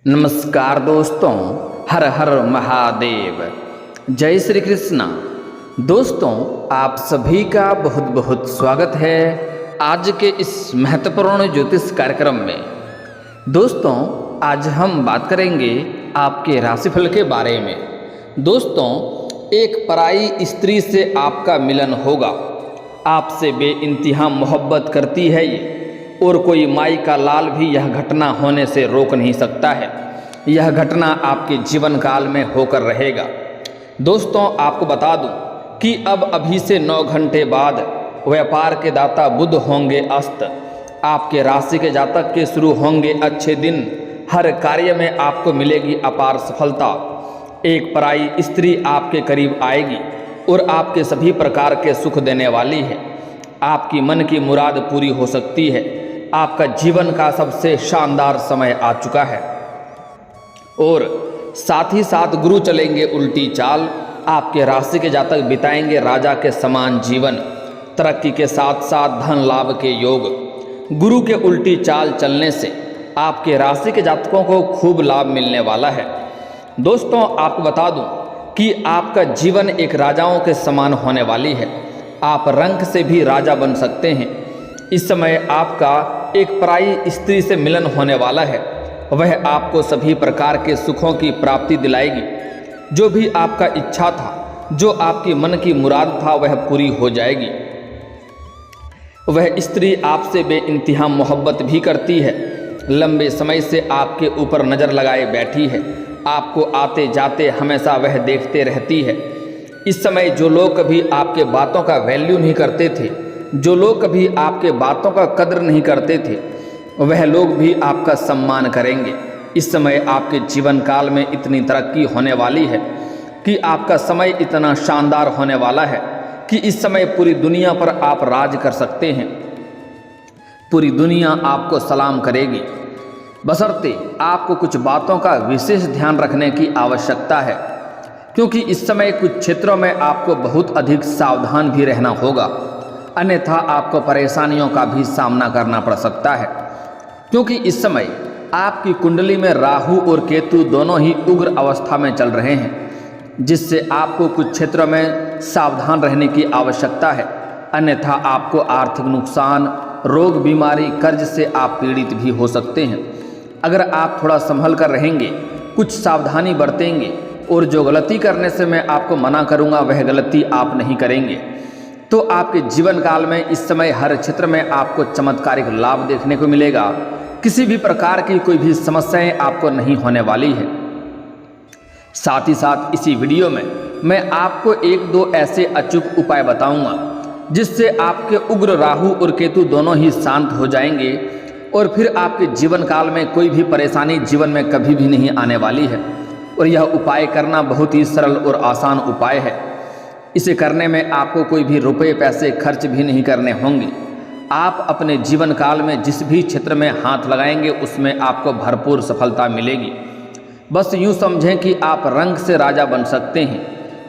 नमस्कार दोस्तों, हर हर महादेव, जय श्री कृष्णा। दोस्तों, आप सभी का बहुत बहुत स्वागत है आज के इस महत्वपूर्ण ज्योतिष कार्यक्रम में। दोस्तों, आज हम बात करेंगे आपके राशिफल के बारे में। दोस्तों, एक पराई स्त्री से आपका मिलन होगा। आपसे बेइंतहा मोहब्बत करती है ये, और कोई माई का लाल भी यह घटना होने से रोक नहीं सकता है। यह घटना आपके जीवन काल में होकर रहेगा। दोस्तों, आपको बता दूं कि अब अभी से 9 घंटे बाद व्यापार के दाता बुध होंगे अस्त। आपके राशि के जातक के शुरू होंगे अच्छे दिन। हर कार्य में आपको मिलेगी अपार सफलता। एक पराई स्त्री आपके करीब आएगी और आपके सभी प्रकार के सुख देने वाली है। आपकी मन की मुराद पूरी हो सकती है। आपका जीवन का सबसे शानदार समय आ चुका है और साथ ही साथ गुरु चलेंगे उल्टी चाल। आपके राशि के जातक बिताएंगे राजा के समान जीवन। तरक्की के साथ साथ धन लाभ के योग। गुरु के उल्टी चाल चलने से आपके राशि के जातकों को खूब लाभ मिलने वाला है। दोस्तों, आपको बता दूं कि आपका जीवन एक राजाओं के समान होने वाली है। आप रंक से भी राजा बन सकते हैं। इस समय आपका एक पराई स्त्री से मिलन होने वाला है। वह आपको सभी प्रकार के सुखों की प्राप्ति दिलाएगी। जो भी आपका इच्छा था, जो आपकी मन की मुराद था, वह पूरी हो जाएगी। वह स्त्री आपसे बेइंतहा मोहब्बत भी करती है। लंबे समय से आपके ऊपर नज़र लगाए बैठी है। आपको आते जाते हमेशा वह देखते रहती है। इस समय जो लोग कभी आपके बातों का वैल्यू नहीं करते थे, जो लोग कभी आपके बातों का कद्र नहीं करते थे, वह लोग भी आपका सम्मान करेंगे। इस समय आपके जीवन काल में इतनी तरक्की होने वाली है कि आपका समय इतना शानदार होने वाला है कि इस समय पूरी दुनिया पर आप राज कर सकते हैं। पूरी दुनिया आपको सलाम करेगी। बशर्ते आपको कुछ बातों का विशेष ध्यान रखने की आवश्यकता है, क्योंकि इस समय कुछ क्षेत्रों में आपको बहुत अधिक सावधान भी रहना होगा, अन्यथा आपको परेशानियों का भी सामना करना पड़ सकता है। क्योंकि इस समय आपकी कुंडली में राहु और केतु दोनों ही उग्र अवस्था में चल रहे हैं, जिससे आपको कुछ क्षेत्रों में सावधान रहने की आवश्यकता है, अन्यथा आपको आर्थिक नुकसान, रोग, बीमारी, कर्ज से आप पीड़ित भी हो सकते हैं। अगर आप थोड़ा संभल कर रहेंगे, कुछ सावधानी बरतेंगे और जो गलती करने से मैं आपको मना करूंगा वह गलती आप नहीं करेंगे, तो आपके जीवन काल में इस समय हर क्षेत्र में आपको चमत्कारिक लाभ देखने को मिलेगा। किसी भी प्रकार की कोई भी समस्याएं आपको नहीं होने वाली है। साथ ही साथ इसी वीडियो में मैं आपको 1-2 ऐसे अचूक उपाय बताऊंगा जिससे आपके उग्र राहु और केतु दोनों ही शांत हो जाएंगे और फिर आपके जीवन काल में कोई भी परेशानी जीवन में कभी भी नहीं आने वाली है। और यह उपाय करना बहुत ही सरल और आसान उपाय है। इसे करने में आपको कोई भी रुपए पैसे खर्च भी नहीं करने होंगे। आप अपने जीवन काल में जिस भी क्षेत्र में हाथ लगाएंगे उसमें आपको भरपूर सफलता मिलेगी। बस यूँ समझें कि आप रंक से राजा बन सकते हैं,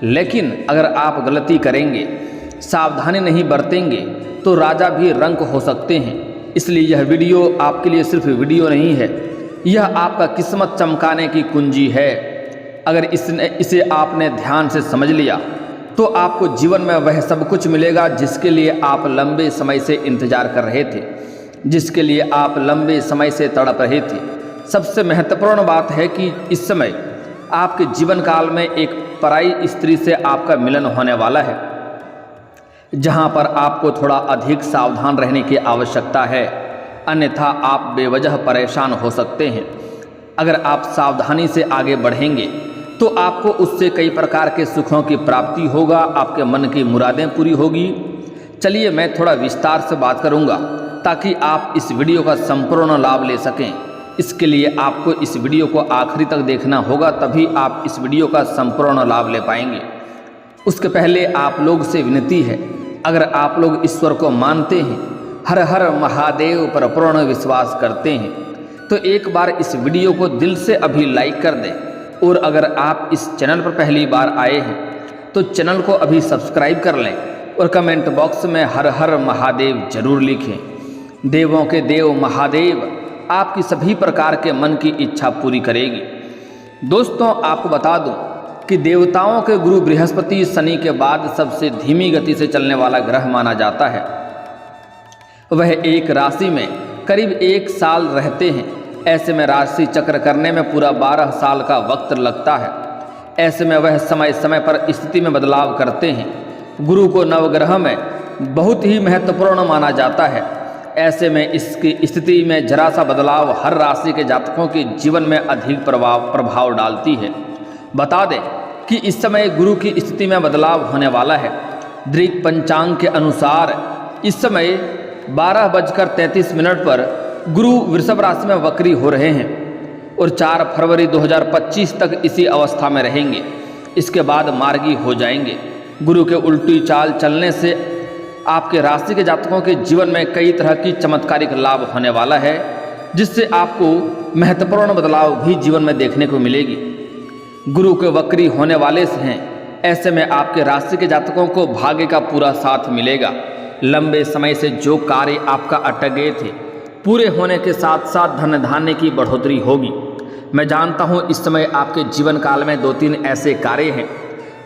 लेकिन अगर आप गलती करेंगे, सावधानी नहीं बरतेंगे, तो राजा भी रंक हो सकते हैं। इसलिए यह वीडियो आपके लिए सिर्फ वीडियो नहीं है, यह आपका किस्मत चमकाने की कुंजी है। अगर इसे आपने ध्यान से समझ लिया तो आपको जीवन में वह सब कुछ मिलेगा जिसके लिए आप लंबे समय से इंतजार कर रहे थे, जिसके लिए आप लंबे समय से तड़प रहे थे। सबसे महत्वपूर्ण बात है कि इस समय आपके जीवन काल में एक पराई स्त्री से आपका मिलन होने वाला है, जहां पर आपको थोड़ा अधिक सावधान रहने की आवश्यकता है, अन्यथा आप बेवजह परेशान हो सकते हैं। अगर आप सावधानी से आगे बढ़ेंगे तो आपको उससे कई प्रकार के सुखों की प्राप्ति होगा, आपके मन की मुरादें पूरी होगी। चलिए मैं थोड़ा विस्तार से बात करूंगा ताकि आप इस वीडियो का संपूर्ण लाभ ले सकें। इसके लिए आपको इस वीडियो को आखिरी तक देखना होगा, तभी आप इस वीडियो का संपूर्ण लाभ ले पाएंगे। उसके पहले आप लोग से विनती है, अगर आप लोग ईश्वर को मानते हैं, हर हर महादेव पर पूर्ण विश्वास करते हैं, तो एक बार इस वीडियो को दिल से अभी लाइक कर दें। और अगर आप इस चैनल पर पहली बार आए हैं तो चैनल को अभी सब्सक्राइब कर लें और कमेंट बॉक्स में हर हर महादेव जरूर लिखें। देवों के देव महादेव, आपकी सभी प्रकार के मन की इच्छा पूरी करेगी। दोस्तों, आपको बता दूं कि देवताओं के गुरु बृहस्पति शनि के बाद सबसे धीमी गति से चलने वाला ग्रह माना जाता है। वह एक राशि में करीब 1 साल रहते हैं। ऐसे में राशि चक्र करने में पूरा 12 साल का वक्त लगता है। ऐसे में वह समय समय पर स्थिति में बदलाव करते हैं। गुरु को नवग्रह में बहुत ही महत्वपूर्ण माना जाता है। ऐसे में इसकी स्थिति में जरा सा बदलाव हर राशि के जातकों के जीवन में अधिक प्रभाव डालती है। बता दें कि इस समय गुरु की स्थिति में बदलाव होने वाला है। दृक पंचांग के अनुसार इस समय 12:33 पर गुरु वृषभ राशि में वक्री हो रहे हैं और 4 फरवरी 2025 तक इसी अवस्था में रहेंगे। इसके बाद मार्गी हो जाएंगे। गुरु के उल्टी चाल चलने से आपके राशि के जातकों के जीवन में कई तरह की चमत्कारिक लाभ होने वाला है, जिससे आपको महत्वपूर्ण बदलाव भी जीवन में देखने को मिलेगी। गुरु के वक्री होने वाले से हैं। ऐसे में आपके राशि के जातकों को भाग्य का पूरा साथ मिलेगा। लंबे समय से जो कार्य आपका अटक गए थे, पूरे होने के साथ साथ धन धान्य की बढ़ोतरी होगी। मैं जानता हूँ इस समय आपके जीवन काल में 2-3 ऐसे कार्य हैं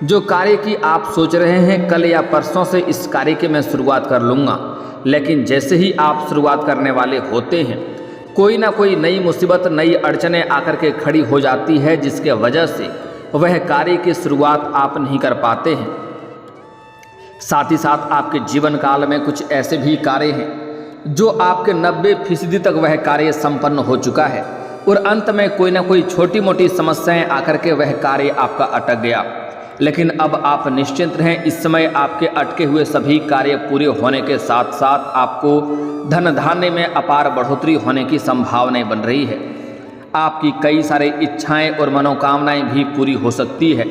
जो कार्य की आप सोच रहे हैं कल या परसों से इस कार्य की मैं शुरुआत कर लूँगा, लेकिन जैसे ही आप शुरुआत करने वाले होते हैं कोई ना कोई नई मुसीबत, नई अड़चनें आकर के खड़ी हो जाती है, जिसके वजह से वह कार्य की शुरुआत आप नहीं कर पाते हैं। साथ ही साथ आपके जीवन काल में कुछ ऐसे भी कार्य हैं जो आपके 90% तक वह कार्य संपन्न हो चुका है और अंत में कोई ना कोई छोटी मोटी समस्याएं आकर के वह कार्य आपका अटक गया। लेकिन अब आप निश्चिंत रहें, इस समय आपके अटके हुए सभी कार्य पूरे होने के साथ साथ आपको धन धान्य में अपार बढ़ोतरी होने की संभावनाएं बन रही है। आपकी कई सारी इच्छाएं और मनोकामनाएं भी पूरी हो सकती है।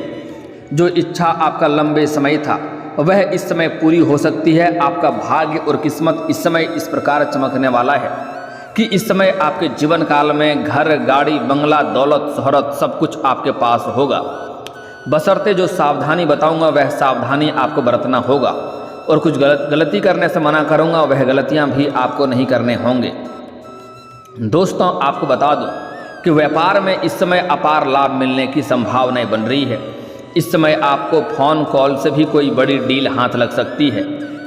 जो इच्छा आपका लंबे समय था वह इस समय पूरी हो सकती है। आपका भाग्य और किस्मत इस समय इस प्रकार चमकने वाला है कि इस समय आपके जीवन काल में घर, गाड़ी, बंगला, दौलत, शोहरत सब कुछ आपके पास होगा। बशर्ते जो सावधानी बताऊंगा वह सावधानी आपको बरतना होगा और कुछ गलती करने से मना करूंगा वह गलतियां भी आपको नहीं करने होंगे। दोस्तों, आपको बता दूं कि व्यापार में इस समय अपार लाभ मिलने की संभावनाएं बन रही है। इस समय आपको फ़ोन कॉल से भी कोई बड़ी डील हाथ लग सकती है,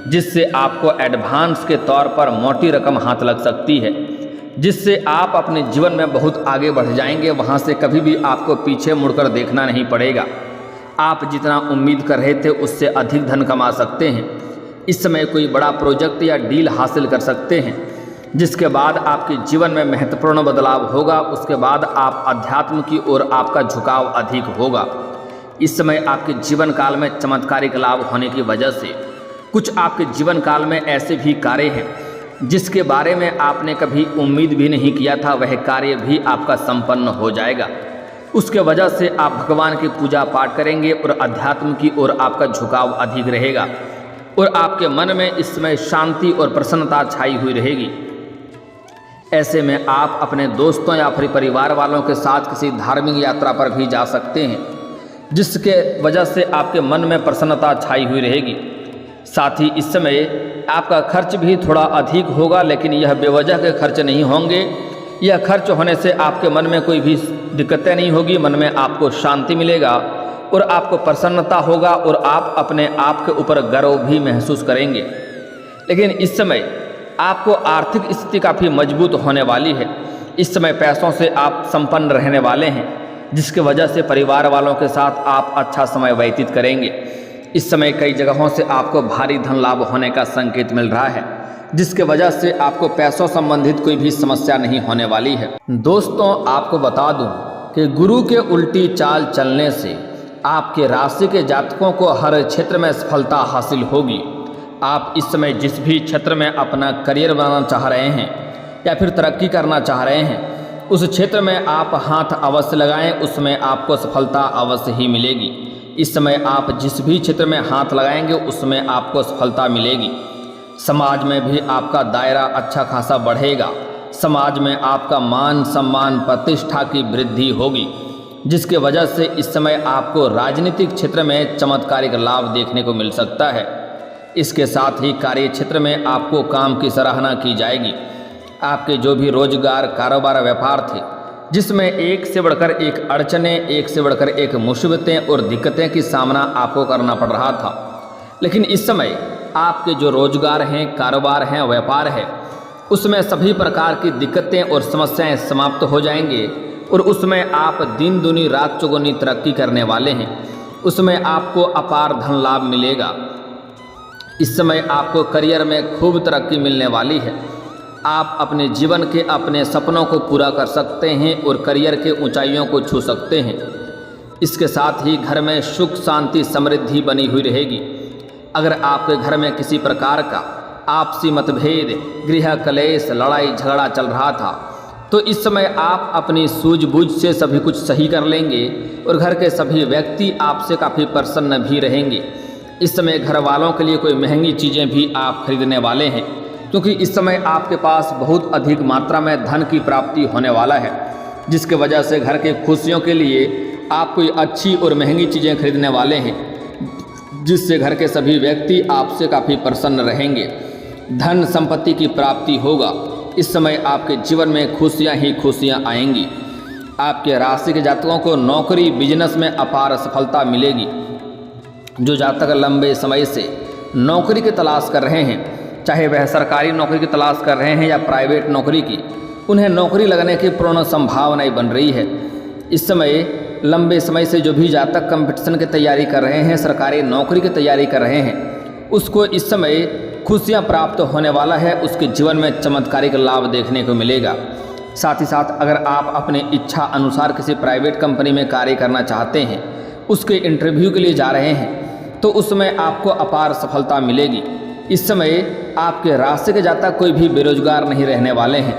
जिससे आपको एडवांस के तौर पर मोटी रकम हाथ लग सकती है, जिससे आप अपने जीवन में बहुत आगे बढ़ जाएंगे। वहाँ से कभी भी आपको पीछे मुड़कर देखना नहीं पड़ेगा। आप जितना उम्मीद कर रहे थे उससे अधिक धन कमा सकते हैं। इस समय कोई बड़ा प्रोजेक्ट या डील हासिल कर सकते हैं, जिसके बाद आपके जीवन में महत्वपूर्ण बदलाव होगा। उसके बाद आप अध्यात्म की ओर आपका झुकाव अधिक होगा। इस समय आपके जीवन काल में चमत्कारिक लाभ होने की वजह से कुछ आपके जीवन काल में ऐसे भी कार्य हैं जिसके बारे में आपने कभी उम्मीद भी नहीं किया था, वह कार्य भी आपका संपन्न हो जाएगा। उसके वजह से आप भगवान की पूजा पाठ करेंगे और अध्यात्म की ओर आपका झुकाव अधिक रहेगा और आपके मन में इस समय शांति और प्रसन्नता छाई हुई रहेगी। ऐसे में आप अपने दोस्तों या फिर परिवार वालों के साथ किसी धार्मिक यात्रा पर भी जा सकते हैं, जिसके वजह से आपके मन में प्रसन्नता छाई हुई रहेगी। साथ ही इस समय आपका खर्च भी थोड़ा अधिक होगा, लेकिन यह बेवजह के खर्च नहीं होंगे। यह खर्च होने से आपके मन में कोई भी दिक्कतें नहीं होगी। मन में आपको शांति मिलेगा और आपको प्रसन्नता होगा और आप अपने आप के ऊपर गर्व भी महसूस करेंगे। लेकिन इस समय आपको आर्थिक स्थिति काफ़ी मजबूत होने वाली है। इस समय पैसों से आप संपन्न रहने वाले हैं, जिसकी वजह से परिवार वालों के साथ आप अच्छा समय व्यतीत करेंगे। इस समय कई जगहों से आपको भारी धन लाभ होने का संकेत मिल रहा है, जिसके वजह से आपको पैसों संबंधित कोई भी समस्या नहीं होने वाली है। दोस्तों, आपको बता दूं कि गुरु के उल्टी चाल चलने से आपके राशि के जातकों को हर क्षेत्र में सफलता हासिल होगी। आप इस समय जिस भी क्षेत्र में अपना करियर बनाना चाह रहे हैं या फिर तरक्की करना चाह रहे हैं, उस क्षेत्र में आप हाथ अवश्य लगाएं, उसमें आपको सफलता अवश्य ही मिलेगी। इस समय आप जिस भी क्षेत्र में हाथ लगाएंगे उसमें आपको सफलता मिलेगी। समाज में भी आपका दायरा अच्छा खासा बढ़ेगा। समाज में आपका मान सम्मान प्रतिष्ठा की वृद्धि होगी, जिसके वजह से इस समय आपको राजनीतिक क्षेत्र में चमत्कारिक लाभ देखने को मिल सकता है। इसके साथ ही कार्य क्षेत्र में आपको काम की सराहना की जाएगी। आपके जो भी रोजगार, कारोबार, व्यापार थे, जिसमें एक से बढ़कर एक अड़चनें, एक से बढ़कर एक मुसीबतें और दिक्कतें की सामना आपको करना पड़ रहा था, लेकिन इस समय आपके जो रोजगार हैं, कारोबार हैं, व्यापार है, उसमें सभी प्रकार की दिक्कतें और समस्याएं समाप्त हो जाएंगे और उसमें आप दिन दुनी रात चौगुनी तरक्की करने वाले हैं। उसमें आपको अपार धन लाभ मिलेगा। इस समय आपको करियर में खूब तरक्की मिलने वाली है। आप अपने जीवन के अपने सपनों को पूरा कर सकते हैं और करियर के ऊंचाइयों को छू सकते हैं। इसके साथ ही घर में सुख, शांति, समृद्धि बनी हुई रहेगी। अगर आपके घर में किसी प्रकार का आपसी मतभेद, गृह कलेश, लड़ाई झगड़ा चल रहा था, तो इस समय आप अपनी सूझबूझ से सभी कुछ सही कर लेंगे और घर के सभी व्यक्ति आपसे काफ़ी प्रसन्न भी रहेंगे। इस समय घर वालों के लिए कोई महंगी चीज़ें भी आप खरीदने वाले हैं, क्योंकि इस समय आपके पास बहुत अधिक मात्रा में धन की प्राप्ति होने वाला है, जिसके वजह से घर के खुशियों के लिए आप कोई अच्छी और महंगी चीज़ें खरीदने वाले हैं, जिससे घर के सभी व्यक्ति आपसे काफ़ी प्रसन्न रहेंगे। धन संपत्ति की प्राप्ति होगा। इस समय आपके जीवन में खुशियां ही खुशियां आएंगी। आपके राशि के जातकों को नौकरी, बिजनेस में अपार सफलता मिलेगी। जो जातक लंबे समय से नौकरी की तलाश कर रहे हैं, चाहे वह सरकारी नौकरी की तलाश कर रहे हैं या प्राइवेट नौकरी की, उन्हें नौकरी लगने की पूर्ण संभावनाएं बन रही है। इस समय लंबे समय से जो भी जातक कंपटीशन की तैयारी कर रहे हैं, सरकारी नौकरी की तैयारी कर रहे हैं, उसको इस समय खुशियां प्राप्त होने वाला है। उसके जीवन में चमत्कारिक लाभ देखने को मिलेगा। साथ ही साथ अगर आप अपने इच्छा अनुसार किसी प्राइवेट कंपनी में कार्य करना चाहते हैं, उसके इंटरव्यू के लिए जा रहे हैं, तो उसमें आपको अपार सफलता मिलेगी। इस समय आपके राशि के जातक कोई भी बेरोजगार नहीं रहने वाले हैं।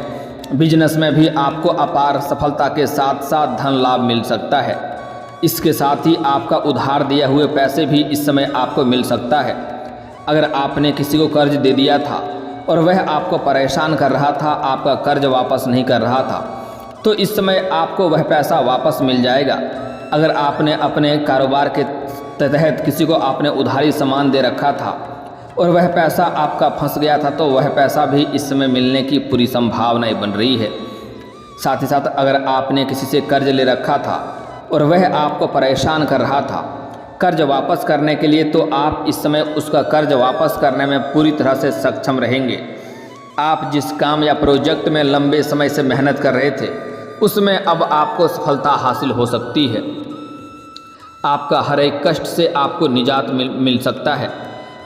बिजनेस में भी आपको अपार सफलता के साथ साथ धन लाभ मिल सकता है। इसके साथ ही आपका उधार दिए हुए पैसे भी इस समय आपको मिल सकता है। अगर आपने किसी को कर्ज दे दिया था और वह आपको परेशान कर रहा था, आपका कर्ज वापस नहीं कर रहा था, तो इस समय आपको वह पैसा वापस मिल जाएगा। अगर आपने अपने कारोबार के तहत किसी को आपने उधारी सामान दे रखा था और वह पैसा आपका फंस गया था, तो वह पैसा भी इस समय मिलने की पूरी संभावनाएं बन रही है। साथ ही साथ अगर आपने किसी से कर्ज ले रखा था और वह आपको परेशान कर रहा था कर्ज वापस करने के लिए, तो आप इस समय उसका कर्ज वापस करने में पूरी तरह से सक्षम रहेंगे। आप जिस काम या प्रोजेक्ट में लंबे समय से मेहनत कर रहे थे, उसमें अब आपको सफलता हासिल हो सकती है। आपका हर एक कष्ट से आपको निजात मिल सकता है।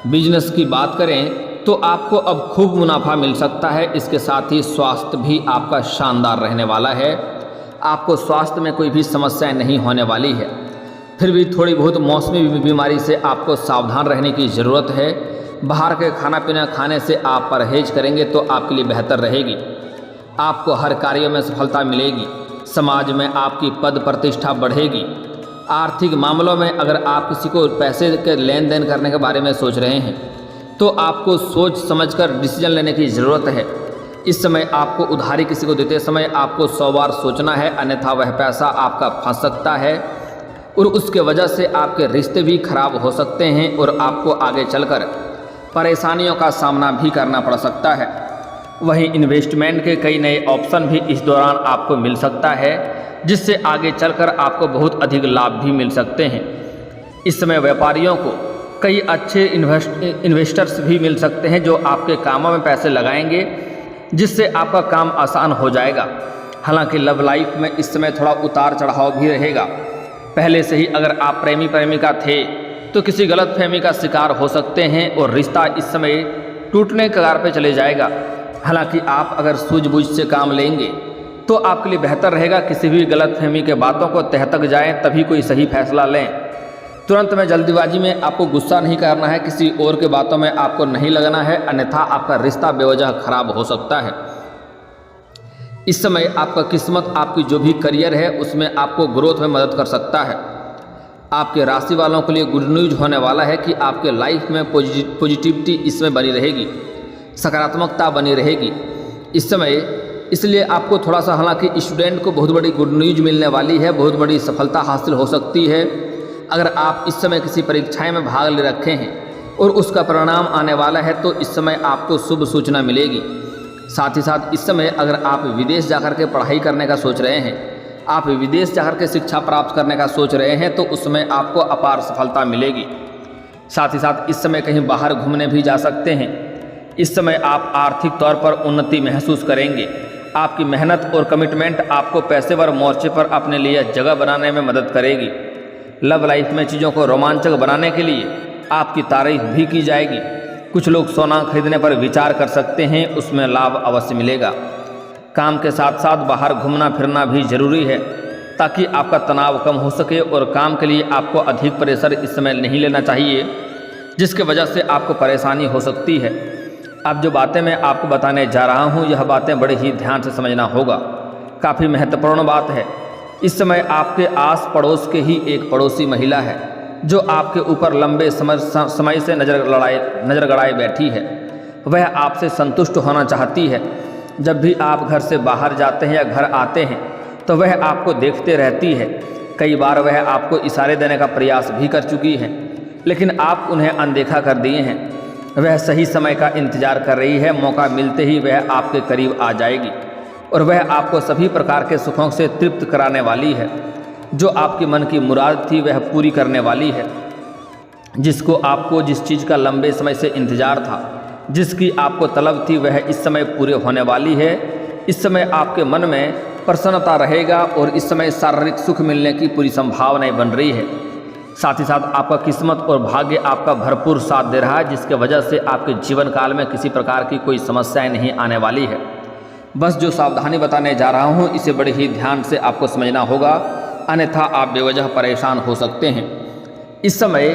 बिजनेस की बात करें तो आपको अब खूब मुनाफा मिल सकता है। इसके साथ ही स्वास्थ्य भी आपका शानदार रहने वाला है। आपको स्वास्थ्य में कोई भी समस्याएं नहीं होने वाली है। फिर भी थोड़ी बहुत मौसमी बीमारी से आपको सावधान रहने की ज़रूरत है। बाहर के खाना पीना खाने से आप परहेज करेंगे तो आपके लिए बेहतर रहेगी। आपको हर कार्य में सफलता मिलेगी। समाज में आपकी पद प्रतिष्ठा बढ़ेगी। आर्थिक मामलों में अगर आप किसी को पैसे के लेन देन करने के बारे में सोच रहे हैं, तो आपको सोच समझकर डिसीजन लेने की ज़रूरत है। इस समय आपको उधारी किसी को देते समय आपको 100 बार सोचना है, अन्यथा वह पैसा आपका फंस सकता है और उसके वजह से आपके रिश्ते भी खराब हो सकते हैं और आपको आगे चलकर परेशानियों का सामना भी करना पड़ सकता है। वहीं इन्वेस्टमेंट के कई नए ऑप्शन भी इस दौरान आपको मिल सकता है, जिससे आगे चलकर आपको बहुत अधिक लाभ भी मिल सकते हैं। इस समय व्यापारियों को कई अच्छे इन्वेस्टर्स भी मिल सकते हैं जो आपके कामों में पैसे लगाएंगे, जिससे आपका काम आसान हो जाएगा। हालांकि लव लाइफ में इस समय थोड़ा उतार चढ़ाव भी रहेगा। पहले से ही अगर आप प्रेमी प्रेमिका थे तो किसी गलतफहमी का शिकार हो सकते हैं और रिश्ता इस समय टूटने के कगार पर चले जाएगा। हालांकि आप अगर सूझबूझ से काम लेंगे तो आपके लिए बेहतर रहेगा। किसी भी गलतफहमी के बातों को तह तक जाएं, तभी कोई सही फैसला लें। तुरंत में जल्दीबाजी में आपको गुस्सा नहीं करना है, किसी और के बातों में आपको नहीं लगना है, अन्यथा आपका रिश्ता बेवजह खराब हो सकता है। इस समय आपका किस्मत आपकी जो भी करियर है उसमें आपको ग्रोथ में मदद कर सकता है। आपके राशि वालों के लिए गुड न्यूज होने वाला है कि आपके लाइफ में पॉजिटिविटी इसमें बनी रहेगी, सकारात्मकता बनी रहेगी इस समय। इसलिए आपको थोड़ा सा, हालांकि स्टूडेंट को बहुत बड़ी गुड न्यूज मिलने वाली है, बहुत बड़ी सफलता हासिल हो सकती है। अगर आप इस समय किसी परीक्षाएं में भाग ले रखे हैं और उसका परिणाम आने वाला है, तो इस समय आपको शुभ सूचना मिलेगी। साथ ही साथ इस समय अगर आप विदेश जाकर के पढ़ाई करने का सोच रहे हैं, आप विदेश जाकर के शिक्षा प्राप्त करने का सोच रहे हैं, तो उसमें आपको अपार सफलता मिलेगी। साथ ही साथ इस समय कहीं बाहर घूमने भी जा सकते हैं। इस समय आप आर्थिक तौर पर उन्नति महसूस करेंगे। आपकी मेहनत और कमिटमेंट आपको पेशेवर मोर्चे पर अपने लिए जगह बनाने में मदद करेगी। लव लाइफ में चीज़ों को रोमांचक बनाने के लिए आपकी तारीफ भी की जाएगी। कुछ लोग सोना खरीदने पर विचार कर सकते हैं, उसमें लाभ अवश्य मिलेगा। काम के साथ साथ बाहर घूमना फिरना भी जरूरी है ताकि आपका तनाव कम हो सके, और काम के लिए आपको अधिक प्रेशर इस समय नहीं लेना चाहिए, जिसकी वजह से आपको परेशानी हो सकती है। अब जो बातें मैं आपको बताने जा रहा हूँ, यह बातें बड़े ही ध्यान से समझना होगा। काफ़ी महत्वपूर्ण बात है। इस समय आपके आस पड़ोस के ही एक पड़ोसी महिला है जो आपके ऊपर लंबे समय से नज़र गड़ाए बैठी है। वह आपसे संतुष्ट होना चाहती है। जब भी आप घर से बाहर जाते हैं या घर आते हैं तो वह आपको देखते रहती है। कई बार वह आपको इशारे देने का प्रयास भी कर चुकी है, लेकिन आप उन्हें अनदेखा कर दिए हैं। वह सही समय का इंतजार कर रही है। मौका मिलते ही वह आपके करीब आ जाएगी और वह आपको सभी प्रकार के सुखों से तृप्त कराने वाली है। जो आपकी मन की मुराद थी वह पूरी करने वाली है। जिस चीज़ का लंबे समय से इंतजार था, जिसकी आपको तलब थी, वह इस समय पूरे होने वाली है। इस समय आपके मन में प्रसन्नता रहेगा और इस समय शारीरिक सुख मिलने की पूरी संभावनाएं बन रही है। साथ ही साथ आपका किस्मत और भाग्य आपका भरपूर साथ दे रहा है, जिसके वजह से आपके जीवन काल में किसी प्रकार की कोई समस्याएं नहीं आने वाली है। बस जो सावधानी बताने जा रहा हूँ, इसे बड़े ही ध्यान से आपको समझना होगा, अन्यथा आप बेवजह परेशान हो सकते हैं। इस समय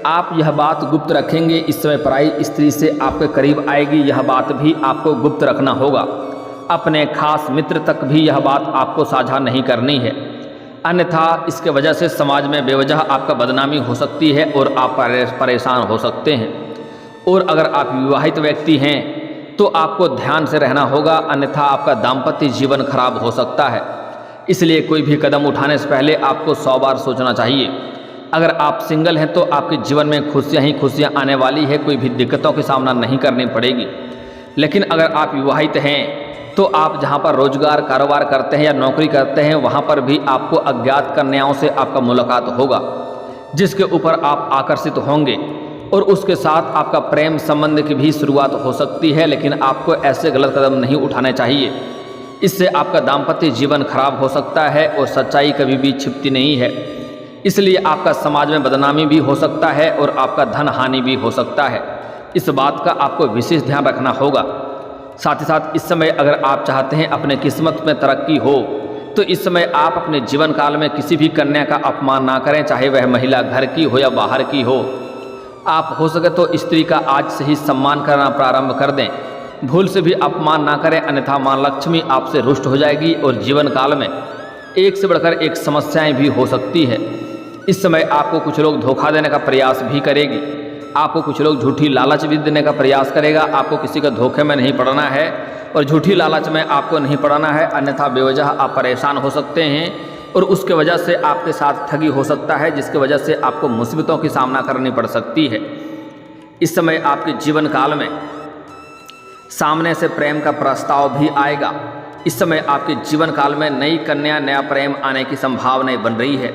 आप यह बात गुप्त रखेंगे। इस समय पराई स्त्री से आपके करीब आएगी, यह बात भी आपको गुप्त रखना होगा। अपने खास मित्र तक भी यह बात आपको साझा नहीं करनी है, अन्यथा इसके वजह से समाज में बेवजह आपका बदनामी हो सकती है और आप परेशान हो सकते हैं। और अगर आप विवाहित व्यक्ति हैं तो आपको ध्यान से रहना होगा, अन्यथा आपका दाम्पत्य जीवन खराब हो सकता है। इसलिए कोई भी कदम उठाने से पहले आपको 100 बार सोचना चाहिए। अगर आप सिंगल हैं तो आपके जीवन में खुशियां ही खुशियां आने वाली है, कोई भी दिक्कतों का सामना नहीं करनी पड़ेगी। लेकिन अगर आप विवाहित हैं तो आप जहां पर रोजगार कारोबार करते हैं या नौकरी करते हैं, वहां पर भी आपको अज्ञात कन्याओं से आपका मुलाकात होगा, जिसके ऊपर आप आकर्षित होंगे और उसके साथ आपका प्रेम संबंध की भी शुरुआत हो सकती है। लेकिन आपको ऐसे गलत कदम नहीं उठाने चाहिए, इससे आपका दाम्पत्य जीवन खराब हो सकता है और सच्चाई कभी भी छिपती नहीं है। इसलिए आपका समाज में बदनामी भी हो सकता है और आपका धन हानि भी हो सकता है। इस बात का आपको विशेष ध्यान रखना होगा। साथ ही साथ इस समय अगर आप चाहते हैं अपने किस्मत में तरक्की हो, तो इस समय आप अपने जीवन काल में किसी भी कन्या का अपमान ना करें, चाहे वह महिला घर की हो या बाहर की हो। आप हो सके तो स्त्री का आज से ही सम्मान करना प्रारंभ कर दें। भूल से भी अपमान ना करें, अन्यथा मां लक्ष्मी आपसे रुष्ट हो जाएगी और जीवन काल में एक से बढ़कर एक समस्याएं भी हो सकती है। इस समय आपको कुछ लोग धोखा देने का प्रयास भी करेगी, आपको कुछ लोग झूठी लालच भी देने का प्रयास करेगा। आपको किसी का धोखे में नहीं पड़ना है और झूठी लालच में आपको नहीं पड़ना है, अन्यथा बेवजह आप परेशान हो सकते हैं और उसके वजह से आपके साथ ठगी हो सकता है, जिसकी वजह से आपको मुसीबतों की सामना करनी पड़ सकती है। इस समय आपके जीवन काल में सामने से प्रेम का प्रस्ताव भी आएगा। इस समय आपके जीवन काल में नई कन्या, नया प्रेम आने की संभावनाएं बन रही है,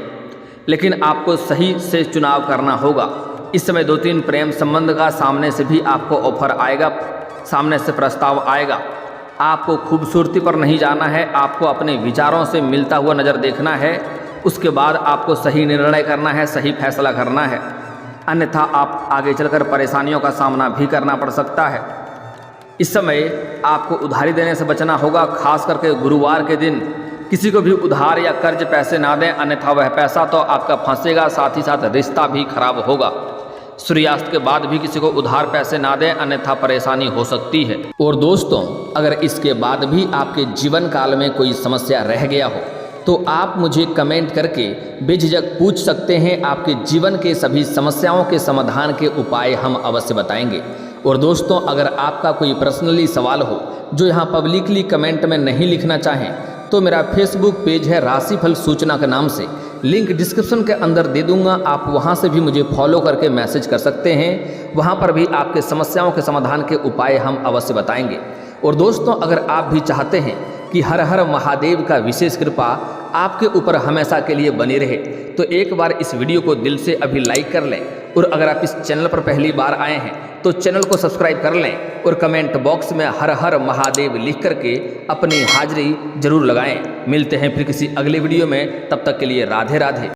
लेकिन आपको सही से चुनाव करना होगा। इस समय 2-3 प्रेम संबंध का सामने से भी आपको ऑफर आएगा, सामने से प्रस्ताव आएगा। आपको खूबसूरती पर नहीं जाना है, आपको अपने विचारों से मिलता हुआ नज़र देखना है, उसके बाद आपको सही निर्णय करना है, सही फैसला करना है, अन्यथा आप आगे चलकर परेशानियों का सामना भी करना पड़ सकता है। इस समय आपको उधारी देने से बचना होगा, खास करके गुरुवार के दिन किसी को भी उधार या कर्ज पैसे ना दें, अन्यथा वह पैसा तो आपका फंसेगा, साथ ही साथ रिश्ता भी खराब होगा। सूर्यास्त के बाद भी किसी को उधार पैसे ना दें, अन्यथा परेशानी हो सकती है। और दोस्तों, अगर इसके बाद भी आपके जीवन काल में कोई समस्या रह गया हो तो आप मुझे कमेंट करके बेझिझक पूछ सकते हैं। आपके जीवन के सभी समस्याओं के समाधान के उपाय हम अवश्य बताएंगे। और दोस्तों, अगर आपका कोई पर्सनली सवाल हो जो यहाँ पब्लिकली कमेंट में नहीं लिखना चाहें, तो मेरा फेसबुक पेज है राशिफल सूचना के नाम से, लिंक डिस्क्रिप्शन के अंदर दे दूंगा। आप वहां से भी मुझे फॉलो करके मैसेज कर सकते हैं। वहां पर भी आपके समस्याओं के समाधान के उपाय हम अवश्य बताएंगे। और दोस्तों, अगर आप भी चाहते हैं कि हर हर महादेव का विशेष कृपा आपके ऊपर हमेशा के लिए बनी रहे, तो एक बार इस वीडियो को दिल से अभी लाइक कर लें। और अगर आप इस चैनल पर पहली बार आए हैं तो चैनल को सब्सक्राइब कर लें और कमेंट बॉक्स में हर हर महादेव लिख करके अपनी हाजिरी जरूर लगाएं। मिलते हैं फिर किसी अगले वीडियो में, तब तक के लिए राधे राधे।